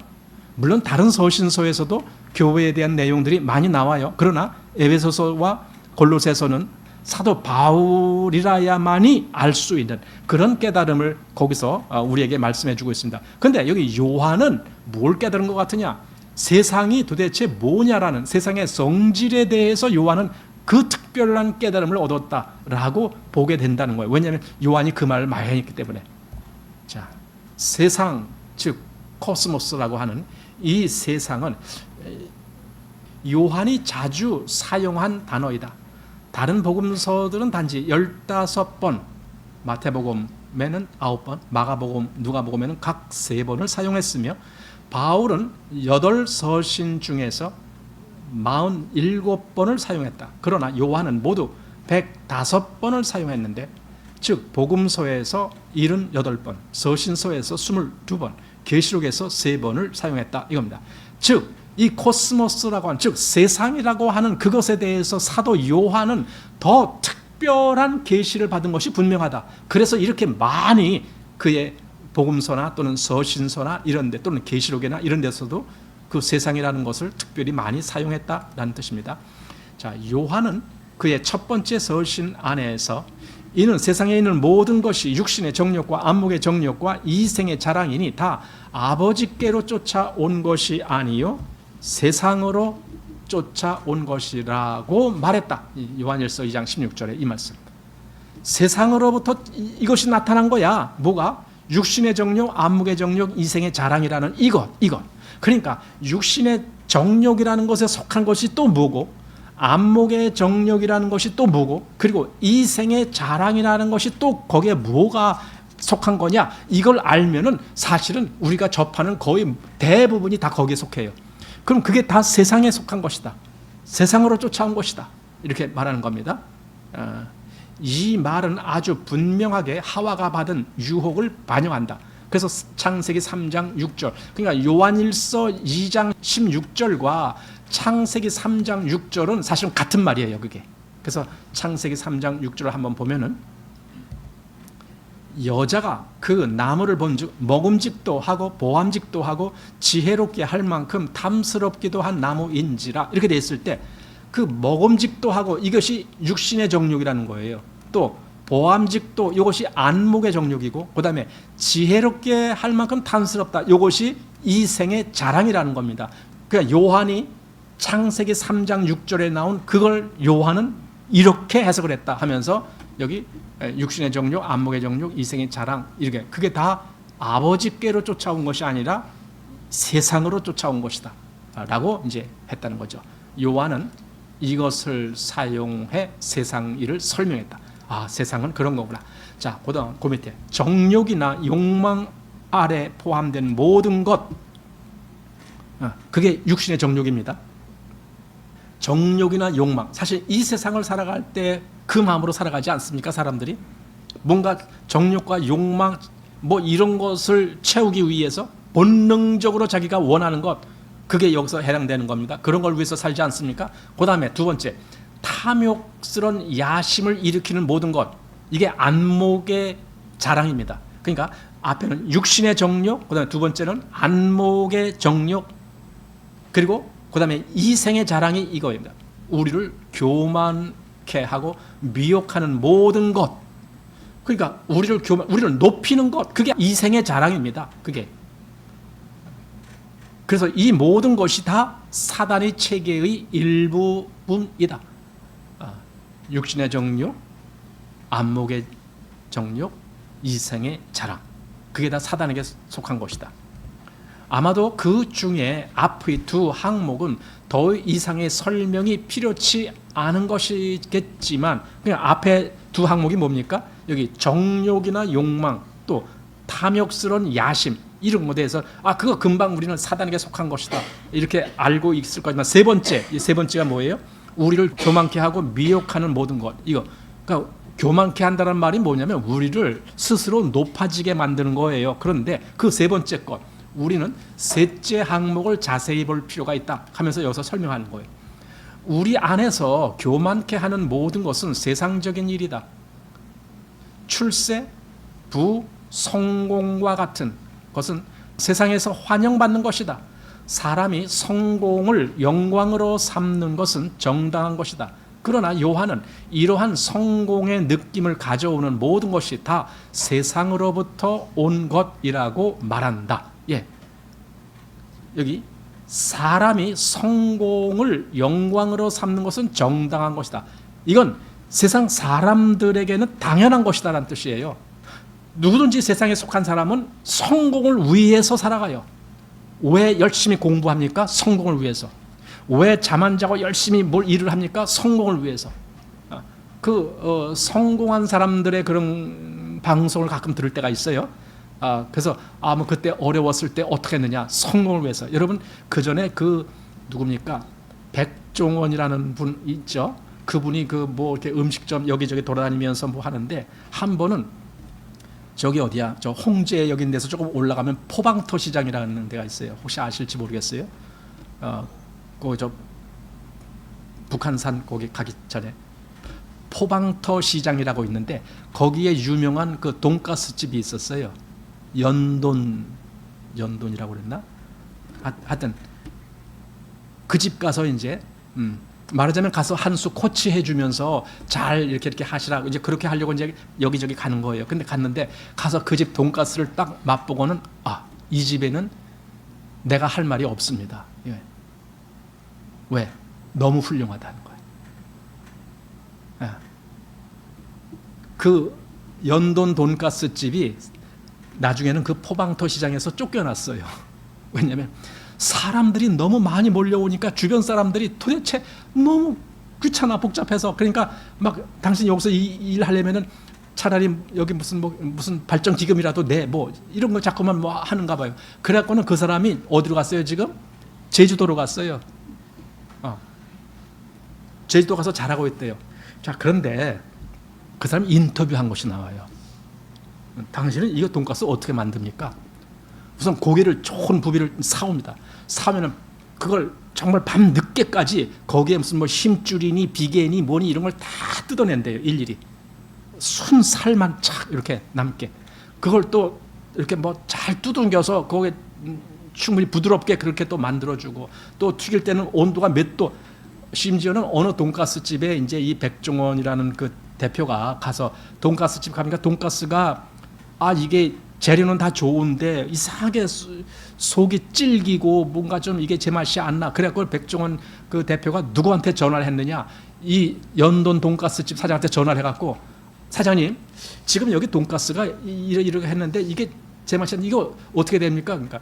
Speaker 1: 물론 다른 서신서에서도 교회에 대한 내용들이 많이 나와요. 그러나 에베소서와 골로새서는 사도 바울이라야만이 알 수 있는 그런 깨달음을 거기서 우리에게 말씀해 주고 있습니다. 그런데 여기 요한은 뭘 깨달은 것 같으냐? 세상이 도대체 뭐냐라는 세상의 성질에 대해서 요한은 그 특별한 깨달음을 얻었다라고 보게 된다는 거예요. 왜냐하면 요한이 그 말을 많이 했기 때문에. 자, 세상, 즉 코스모스라고 하는 이 세상은 요한이 자주 사용한 단어이다. 다른 복음서들은 단지 15번, 마태복음에는 9번, 마가복음, 누가복음에는 각 3번을 사용했으며 바울은 8서신 중에서 47번을 사용했다. 그러나 요한은 모두 105번을 사용했는데, 즉 복음서에서 78번, 서신서에서 22번, 계시록에서 3번을 사용했다 이겁니다. 즉 이 코스모스라고 하는, 즉 세상이라고 하는 그것에 대해서 사도 요한은 더 특별한 계시를 받은 것이 분명하다. 그래서 이렇게 많이 그의 복음서나 또는 서신서나 이런 데 또는 계시록이나 이런 데서도 그 세상이라는 것을 특별히 많이 사용했다라는 뜻입니다. 자, 요한은 그의 첫 번째 서신 안에서 이는 세상에 있는 모든 것이 육신의 정욕과 안목의 정욕과 이생의 자랑이니 다 아버지께로 쫓아온 것이 아니요 세상으로 쫓아온 것이라고 말했다. 요한일서 2장 16절에 이 말씀. 세상으로부터 이것이 나타난 거야. 뭐가? 육신의 정욕, 안목의 정욕, 이생의 자랑이라는 이것. 그러니까 육신의 정욕이라는 것에 속한 것이 또 뭐고, 안목의 정욕이라는 것이 또 뭐고, 그리고 이생의 자랑이라는 것이 또 거기에 뭐가 속한 거냐, 이걸 알면은 사실은 우리가 접하는 거의 대부분이 다 거기에 속해요. 그럼 그게 다 세상에 속한 것이다. 세상으로 쫓아온 것이다. 이렇게 말하는 겁니다. 이 말은 아주 분명하게 하와가 받은 유혹을 반영한다. 그래서 창세기 3장 6절, 그러니까 요한일서 2장 16절과 창세기 3장 6절은 사실은 같은 말이에요. 그게. 그래서 창세기 3장 6절을 한번 보면은 여자가 그 나무를 본즉 먹음직도 하고 보암직도 하고 지혜롭게 할 만큼 탐스럽기도 한 나무인지라, 이렇게 돼 있을 때 그 먹음직도 하고 이것이 육신의 정욕이라는 거예요. 또 보암직도 이것이 안목의 정욕이고, 그 다음에 지혜롭게 할 만큼 탐스럽다, 이것이 이생의 자랑이라는 겁니다. 그러니까 요한이 창세기 3장 6절에 나온 그걸 요한은 이렇게 해석을 했다 하면서 여기 육신의 정욕, 안목의 정욕, 이생의 자랑, 이렇게 그게 다 아버지께로 쫓아온 것이 아니라 세상으로 쫓아온 것이다 라고 이제 했다는 거죠. 요한은 이것을 사용해 세상 일을 설명했다. 아, 세상은 그런 거구나. 자, 그 밑에 정욕이나 욕망 아래 포함된 모든 것, 그게 육신의 정욕입니다. 정욕이나 욕망, 사실 이 세상을 살아갈 때 그 마음으로 살아가지 않습니까? 사람들이 뭔가 정욕과 욕망 뭐 이런 것을 채우기 위해서 본능적으로 자기가 원하는 것, 그게 여기서 해당되는 겁니다. 그런 걸 위해서 살지 않습니까? 그 다음에 두 번째, 탐욕스러운 야심을 일으키는 모든 것, 이게 안목의 자랑입니다. 그러니까 앞에는 육신의 정욕, 그 다음에 두 번째는 안목의 정욕, 그리고 그 다음에 이생의 자랑이 이거입니다. 우리를 교만케 하고 미혹하는 모든 것, 그러니까 우리를 높이는 것, 그게 이생의 자랑입니다. 그게. 그래서 이 모든 것이 다 사단의 체계의 일부분이다. 육신의 정욕, 안목의 정욕, 이생의 자랑, 그게 다 사단에게 속한 것이다. 아마도 그 중에 앞의 두 항목은 더 이상의 설명이 필요치 않은 것이겠지만, 그냥 앞에 두 항목이 뭡니까? 여기 정욕이나 욕망, 또 탐욕스러운 야심, 이런 것에 대해서 그거 금방 우리는 사단에게 속한 것이다 이렇게 알고 있을 거지만, 세 번째가 뭐예요? 우리를 교만케 하고 미혹하는 모든 것. 이거 그러니까 교만케 한다는 말이 뭐냐면 우리를 스스로 높아지게 만드는 거예요. 그런데 그 세 번째 것, 우리는 셋째 항목을 자세히 볼 필요가 있다 하면서 여기서 설명하는 거예요. 우리 안에서 교만케 하는 모든 것은 세상적인 일이다. 출세, 부, 성공과 같은 것은 세상에서 환영받는 것이다. 사람이 성공을 영광으로 삼는 것은 정당한 것이다. 그러나 요한은 이러한 성공의 느낌을 가져오는 모든 것이 다 세상으로부터 온 것이라고 말한다. 예. 여기 사람이 성공을 영광으로 삼는 것은 정당한 것이다. 이건 세상 사람들에게는 당연한 것이다라는 뜻이에요. 누구든지 세상에 속한 사람은 성공을 위해서 살아가요. 왜 열심히 공부합니까? 성공을 위해서. 왜 잠 안 자고 열심히 뭘 일을 합니까? 성공을 위해서. 성공한 사람들의 그런 방송을 가끔 들을 때가 있어요. 그래서 뭐 그때 어려웠을 때 어떻게 했느냐? 성공을 위해서. 여러분 그 전에 누굽니까? 백종원이라는 분 있죠. 그분이 이렇게 음식점 여기저기 돌아다니면서 뭐 하는데 한 번은 저기 어디야? 저 홍제역인 데서 조금 올라가면 포방터 시장이라는 데가 있어요. 혹시 아실지 모르겠어요. 거기 저 북한산 거기 가기 전에 포방터 시장이라고 있는데 거기에 유명한 그 돈가스 집이 있었어요. 연돈이라고 그랬나? 하여튼 그 집 가서 이제 말하자면 가서 한 수 코치해 주면서 잘 이렇게 하시라고 이제 그렇게 하려고 이제 여기저기 가는 거예요. 근데 갔는데 가서 그 집 돈가스를 딱 맛보고는 이 집에는 내가 할 말이 없습니다. 예. 왜? 너무 훌륭하다는 거예요. 그 연돈 돈가스 집이 나중에는 그 포방터 시장에서 쫓겨났어요. 왜냐하면 사람들이 너무 많이 몰려오니까 주변 사람들이 도대체 너무 귀찮아 복잡해서 그러니까 막 당신 여기서 일 하려면은 차라리 여기 무슨 발전 기금이라도 내 뭐 이런 거 자꾸만 뭐 하는가 봐요. 그래갖고는 그 사람이 어디로 갔어요 지금? 제주도로 갔어요. 제주도 가서 잘하고 있대요. 자 그런데 그 사람이 인터뷰한 것이 나와요. 당신은 이거 돈가스 어떻게 만듭니까? 우선 고기를 좋은 부위를 사옵니다. 사면은 그걸 정말 밤 늦게까지 거기에 무슨 뭐 힘줄이니 비계니 뭐니 이런 걸 다 뜯어낸대요. 일일이 순살만 착 이렇게 남게 그걸 또 이렇게 뭐 잘 두둥겨서 거기에 충분히 부드럽게 그렇게 또 만들어주고 또 튀길 때는 온도가 몇 도 심지어는 어느 돈가스 집에 이제 이 백종원이라는 그 대표가 가서 돈가스 집 가니까 돈가스가 이게 재료는 다 좋은데 이상하게 속이 질기고 뭔가 좀 이게 제 맛이 안 나. 그래갖고 백종원 그 대표가 누구한테 전화를 했느냐? 이 연돈 돈가스 집 사장한테 전화를 해갖고 사장님 지금 여기 돈가스가 이렇게 했는데 이게 제 맛이 안 나. 이거 어떻게 됩니까? 그러니까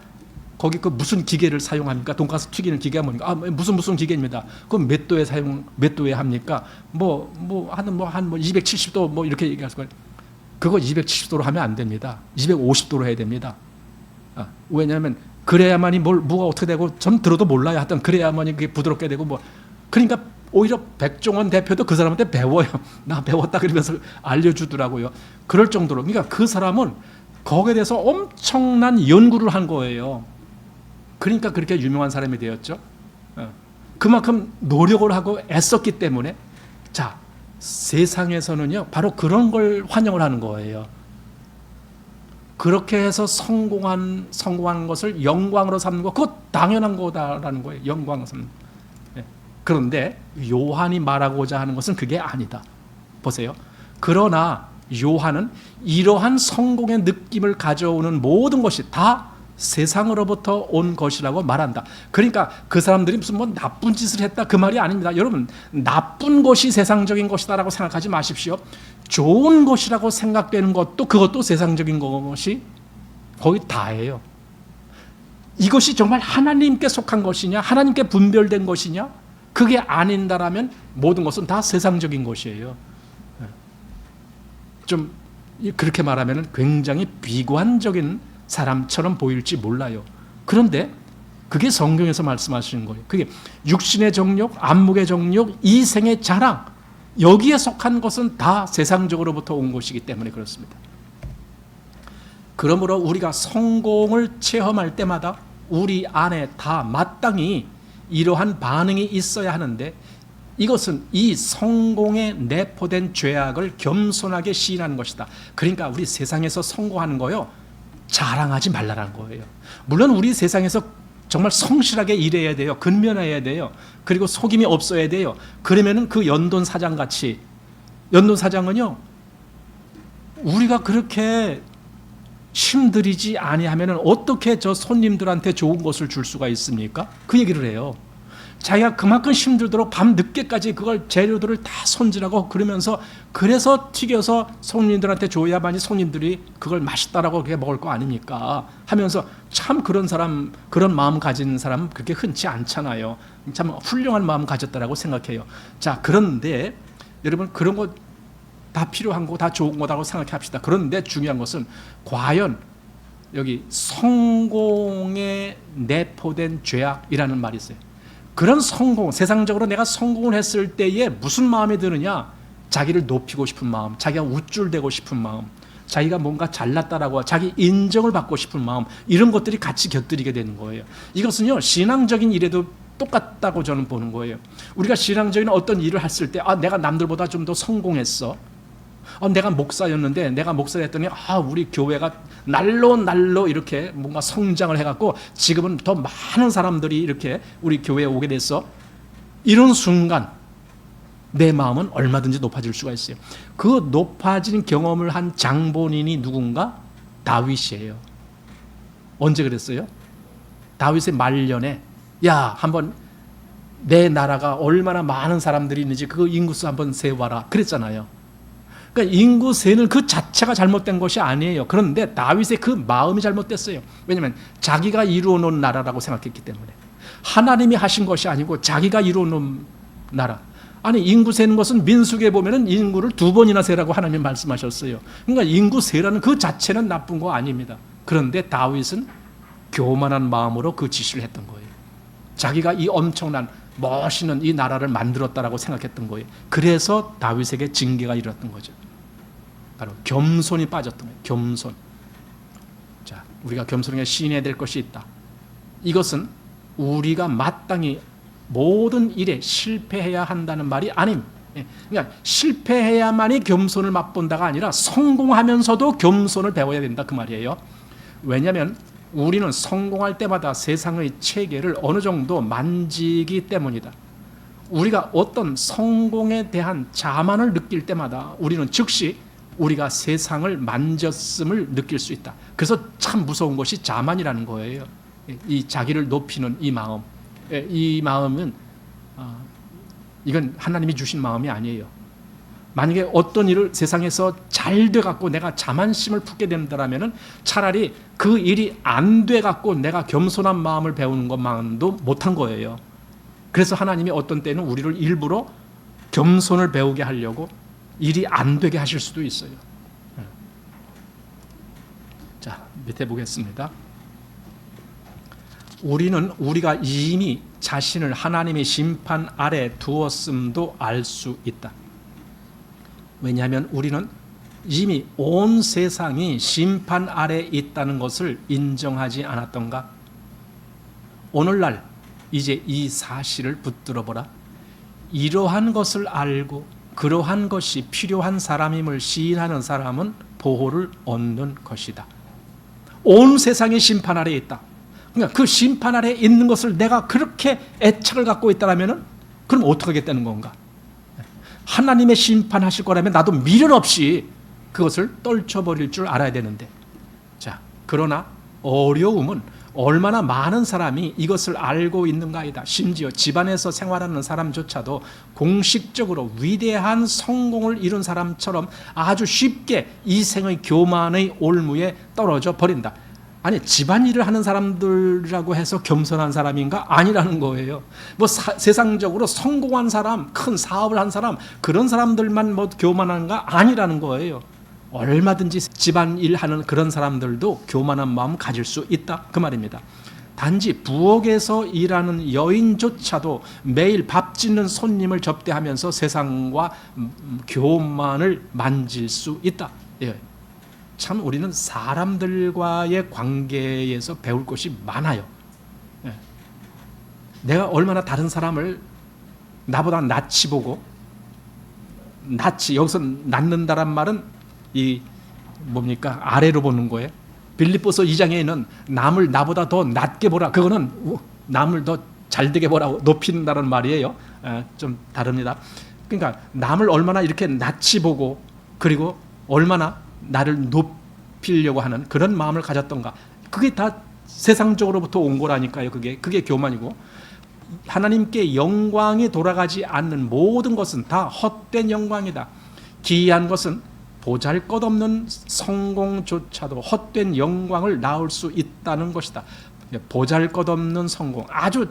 Speaker 1: 거기 그 무슨 기계를 사용합니까? 돈가스 튀기는 기계가 뭡니까? 무슨 기계입니다. 그럼 몇 도에 합니까? 한 270도 뭐 이렇게 얘기할 거예요. 그거 270도로 하면 안 됩니다. 250도로 해야 됩니다. 왜냐하면 그래야만이 뭐가 어떻게 되고 전 들어도 몰라요. 하여튼 그래야만이 그게 부드럽게 되고 뭐 그러니까 오히려 백종원 대표도 그 사람한테 배워요. 나 배웠다 그러면서 알려주더라고요. 그럴 정도로 그러니까 그 사람은 거기에 대해서 엄청난 연구를 한 거예요. 그러니까 그렇게 유명한 사람이 되었죠. 그만큼 노력을 하고 애썼기 때문에 자 세상에서는요 바로 그런 걸 환영을 하는 거예요. 그렇게 해서 성공한 것을 영광으로 삼는 거 그거 당연한 거다라는 거예요. 영광으로 삼는 거. 그런데 요한이 말하고자 하는 것은 그게 아니다. 보세요. 그러나 요한은 이러한 성공의 느낌을 가져오는 모든 것이 다 세상으로부터 온 것이라고 말한다. 그러니까 그 사람들이 무슨 뭐 나쁜 짓을 했다 그 말이 아닙니다. 여러분 나쁜 것이 세상적인 것이다라고 생각하지 마십시오. 좋은 것이라고 생각되는 것도 그것도 세상적인 것이 거의 다예요. 이것이 정말 하나님께 속한 것이냐 하나님께 분별된 것이냐 그게 아닌다라면 모든 것은 다 세상적인 것이에요. 좀 그렇게 말하면 굉장히 비관적인 사람처럼 보일지 몰라요. 그런데 그게 성경에서 말씀하시는 거예요. 그게 육신의 정욕, 안목의 정욕, 이생의 자랑 여기에 속한 것은 다 세상적으로부터 온 것이기 때문에 그렇습니다. 그러므로 우리가 성공을 체험할 때마다 우리 안에 다 마땅히 이러한 반응이 있어야 하는데 이것은 이 성공에 내포된 죄악을 겸손하게 시인하는 것이다. 그러니까 우리 세상에서 성공하는 거요 자랑하지 말라는 거예요. 물론 우리 세상에서 정말 성실하게 일해야 돼요. 근면해야 돼요. 그리고 속임이 없어야 돼요. 그러면은 그 연돈 사장같이 연돈 사장은요 우리가 그렇게 힘들이지 아니하면 어떻게 저 손님들한테 좋은 것을 줄 수가 있습니까? 그 얘기를 해요. 자기가 그만큼 힘들도록 밤 늦게까지 그걸 재료들을 다 손질하고 그러면서 그래서 튀겨서 손님들한테 줘야만이 손님들이 그걸 맛있다라고 그렇게 먹을 거 아닙니까? 하면서 참 그런 사람, 그런 마음 가진 사람 그렇게 흔치 않잖아요. 참 훌륭한 마음 가졌다라고 생각해요. 자, 그런데 여러분 그런 거 다 필요한 거 다 좋은 거라고 생각합시다. 그런데 중요한 것은 과연 여기 성공에 내포된 죄악이라는 말이 있어요. 그런 성공, 세상적으로 내가 성공을 했을 때에 무슨 마음이 드느냐? 자기를 높이고 싶은 마음, 자기가 우쭐대고 싶은 마음, 자기가 뭔가 잘났다라고 자기 인정을 받고 싶은 마음, 이런 것들이 같이 곁들이게 되는 거예요. 이것은요, 신앙적인 일에도 똑같다고 저는 보는 거예요. 우리가 신앙적인 어떤 일을 했을 때, 내가 남들보다 좀 더 성공했어. 내가 목사였는데 내가 목사를 했더니 우리 교회가 날로 이렇게 뭔가 성장을 해갖고 지금은 더 많은 사람들이 이렇게 우리 교회에 오게 됐어. 이런 순간 내 마음은 얼마든지 높아질 수가 있어요. 그 높아진 경험을 한 장본인이 누군가? 다윗이에요. 언제 그랬어요? 다윗의 말년에 한번 내 나라가 얼마나 많은 사람들이 있는지 그 인구수 한번 세워라 그랬잖아요. 그러니까 인구 세는 그 자체가 잘못된 것이 아니에요. 그런데 다윗의 그 마음이 잘못됐어요. 왜냐하면 자기가 이루어 놓은 나라라고 생각했기 때문에. 하나님이 하신 것이 아니고 자기가 이루어 놓은 나라. 아니, 인구 세는 것은 민수기에 보면은 인구를 2번이나 세라고 하나님이 말씀하셨어요. 그러니까 인구 세라는 그 자체는 나쁜 거 아닙니다. 그런데 다윗은 교만한 마음으로 그 지시를 했던 거예요. 자기가 이 엄청난 멋있는 이 나라를 만들었다라고 생각했던 거예요. 그래서 다윗에게 징계가 일어났던 거죠. 바로 겸손이 빠졌던 거예요. 겸손. 자, 우리가 겸손하게 시인해야 될 것이 있다. 이것은 우리가 마땅히 모든 일에 실패해야 한다는 말이 아닙니다. 그러니까 실패해야만이 겸손을 맛본다가 아니라 성공하면서도 겸손을 배워야 된다 그 말이에요. 왜냐하면 우리는 성공할 때마다 세상의 체계를 어느 정도 만지기 때문이다. 우리가 어떤 성공에 대한 자만을 느낄 때마다 우리는 즉시 우리가 세상을 만졌음을 느낄 수 있다. 그래서 참 무서운 것이 자만이라는 거예요. 이 자기를 높이는 이 마음. 이 마음은 이건 하나님이 주신 마음이 아니에요. 만약에 어떤 일을 세상에서 잘 돼갖고 내가 자만심을 품게 된다면 차라리 그 일이 안 돼갖고 내가 겸손한 마음을 배우는 것만도 못한 거예요. 그래서 하나님이 어떤 때는 우리를 일부러 겸손을 배우게 하려고 일이 안 되게 하실 수도 있어요. 자, 밑에 보겠습니다. 우리는 우리가 이미 자신을 하나님의 심판 아래 두었음도 알 수 있다. 왜냐하면 우리는 이미 온 세상이 심판 아래 있다는 것을 인정하지 않았던가? 오늘날 이제 이 사실을 붙들어 보라. 이러한 것을 알고 그러한 것이 필요한 사람임을 시인하는 사람은 보호를 얻는 것이다. 온 세상이 심판 아래 있다. 그러니까 그 심판 아래 있는 것을 내가 그렇게 애착을 갖고 있다면 그럼 어떻게 하겠다는 건가? 하나님의 심판하실 거라면 나도 미련 없이 그것을 떨쳐버릴 줄 알아야 되는데, 자, 그러나 어려움은 얼마나 많은 사람이 이것을 알고 있는가이다. 심지어 집안에서 생활하는 사람조차도 공식적으로 위대한 성공을 이룬 사람처럼 아주 쉽게 이 생의 교만의 올무에 떨어져 버린다. 아니, 집안일을 하는 사람들이라고 해서 겸손한 사람인가? 아니라는 거예요. 세상적으로 성공한 사람, 큰 사업을 한 사람, 그런 사람들만 교만한가? 아니라는 거예요. 얼마든지 집안일 하는 그런 사람들도 교만한 마음 가질 수 있다 그 말입니다. 단지 부엌에서 일하는 여인조차도 매일 밥 짓는 손님을 접대하면서 세상과 교만을 만질 수 있다. 예. 참 우리는 사람들과의 관계에서 배울 것이 많아요. 예. 내가 얼마나 다른 사람을 나보다 낫지 보고, 낫지, 여기서 낫는다란 말은 이 뭡니까? 아래로 보는 거예요. 빌립보서 2장에는 남을 나보다 더 낮게 보라. 그거는 남을 더 잘되게 보라고 높인다는 말이에요. 좀 다릅니다. 그러니까 남을 얼마나 이렇게 낮이 보고 그리고 얼마나 나를 높이 높이려고 하는 그런 마음을 가졌던가? 그게 다 세상적으로부터 온 거라니까요. 그게 교만이고, 하나님께 영광이 돌아가지 않는 모든 것은 다 헛된 영광이다. 기이한 것은 보잘것없는 성공조차도 헛된 영광을 낳을 수 있다는 것이다. 보잘것없는 성공, 아주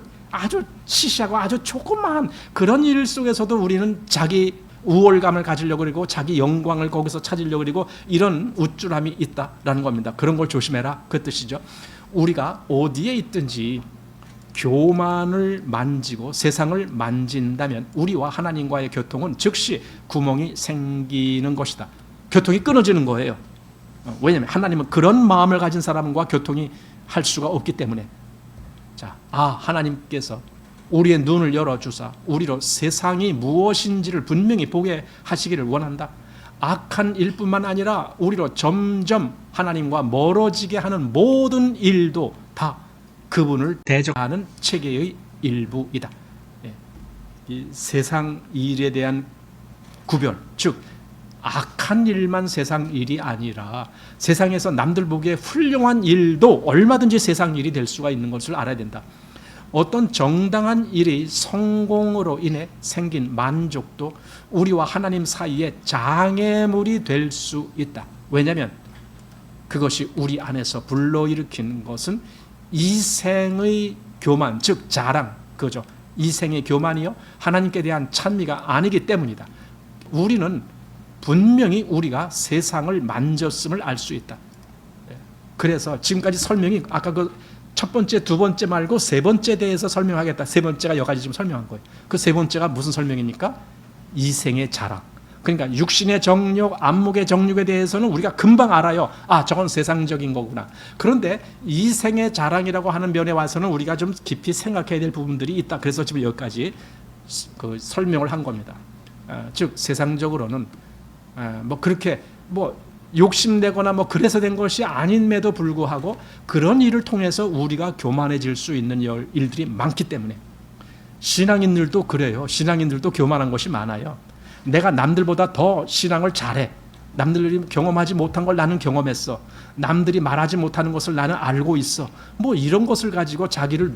Speaker 1: 시시하고 아주 조그마한 그런 일 속에서도 우리는 자기 우월감을 가지려고 그리고 자기 영광을 거기서 찾으려고 그리고 이런 우쭐함이 있다라는 겁니다. 그런 걸 조심해라, 그 뜻이죠. 우리가 어디에 있든지 교만을 만지고 세상을 만진다면 우리와 하나님과의 교통은 즉시 구멍이 생기는 것이다. 교통이 끊어지는 거예요. 왜냐하면 하나님은 그런 마음을 가진 사람과 교통이 할 수가 없기 때문에. 자, 하나님께서 우리의 눈을 열어주사 우리로 세상이 무엇인지를 분명히 보게 하시기를 원한다. 악한 일뿐만 아니라 우리로 점점 하나님과 멀어지게 하는 모든 일도 다 그분을 대적하는 체계의 일부이다. 이 세상 일에 대한 구별, 즉 악한 일만 세상 일이 아니라 세상에서 남들 보기에 훌륭한 일도 얼마든지 세상 일이 될 수가 있는 것을 알아야 된다. 어떤 정당한 일이 성공으로 인해 생긴 만족도 우리와 하나님 사이에 장애물이 될 수 있다. 왜냐하면 그것이 우리 안에서 불러일으키는 것은 이생의 교만, 즉 자랑, 그죠? 이생의 교만이요 하나님께 대한 찬미가 아니기 때문이다. 우리는 분명히 우리가 세상을 만졌음을 알 수 있다. 그래서 지금까지 설명이 아까 그 첫 번째, 두 번째 말고 세 번째 대해서 설명하겠다. 세 번째가 여기까지 지금 설명한 거예요. 그 세 번째가 무슨 설명입니까? 이생의 자랑. 그러니까 육신의 정욕, 안목의 정욕에 대해서는 우리가 금방 알아요. 저건 세상적인 거구나. 그런데 이생의 자랑이라고 하는 면에 와서는 우리가 좀 깊이 생각해야 될 부분들이 있다. 그래서 지금 여기까지 그 설명을 한 겁니다. 즉 세상적으로는 그렇게 욕심내거나 그래서 된 것이 아님에도 불구하고 그런 일을 통해서 우리가 교만해질 수 있는 일들이 많기 때문에 신앙인들도 그래요. 신앙인들도 교만한 것이 많아요. 내가 남들보다 더 신앙을 잘해. 남들이 경험하지 못한 걸 나는 경험했어. 남들이 말하지 못하는 것을 나는 알고 있어. 이런 것을 가지고 자기를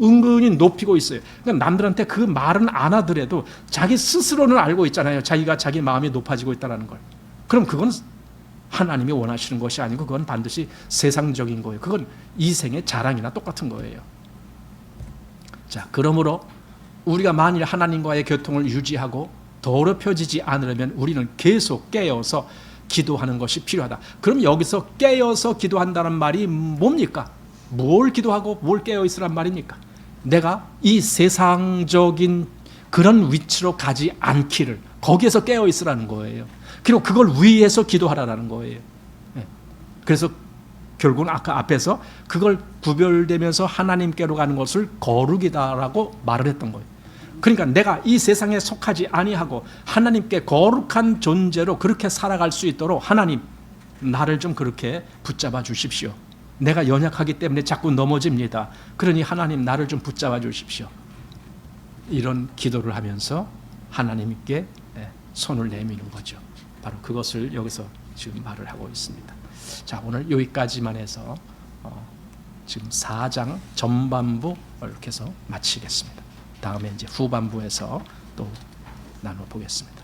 Speaker 1: 은근히 높이고 있어요. 그러니까 남들한테 그 말은 안 하더라도 자기 스스로는 알고 있잖아요. 자기가 자기 마음이 높아지고 있다는 걸. 그럼 그건 하나님이 원하시는 것이 아니고 그건 반드시 세상적인 거예요. 그건 이생의 자랑이나 똑같은 거예요. 자, 그러므로 우리가 만일 하나님과의 교통을 유지하고 더럽혀지지 않으려면 우리는 계속 깨어서 기도하는 것이 필요하다. 그럼 여기서 깨어서 기도한다는 말이 뭡니까? 뭘 기도하고 뭘 깨어 있으란 말입니까? 내가 이 세상적인 그런 위치로 가지 않기를, 거기에서 깨어 있으라는 거예요. 그리고 그걸 위해서 기도하라는 거예요. 그래서 결국은 아까 앞에서 그걸 구별되면서 하나님께로 가는 것을 거룩이다라고 말을 했던 거예요. 그러니까 내가 이 세상에 속하지 아니하고 하나님께 거룩한 존재로 그렇게 살아갈 수 있도록 하나님, 나를 좀 그렇게 붙잡아 주십시오. 내가 연약하기 때문에 자꾸 넘어집니다. 그러니 하나님, 나를 좀 붙잡아 주십시오. 이런 기도를 하면서 하나님께 손을 내미는 거죠. 바로 그것을 여기서 지금 말을 하고 있습니다. 자, 오늘 여기까지만 해서 지금 4장 전반부 이렇게 해서 마치겠습니다. 다음에 이제 후반부에서 또 나눠보겠습니다.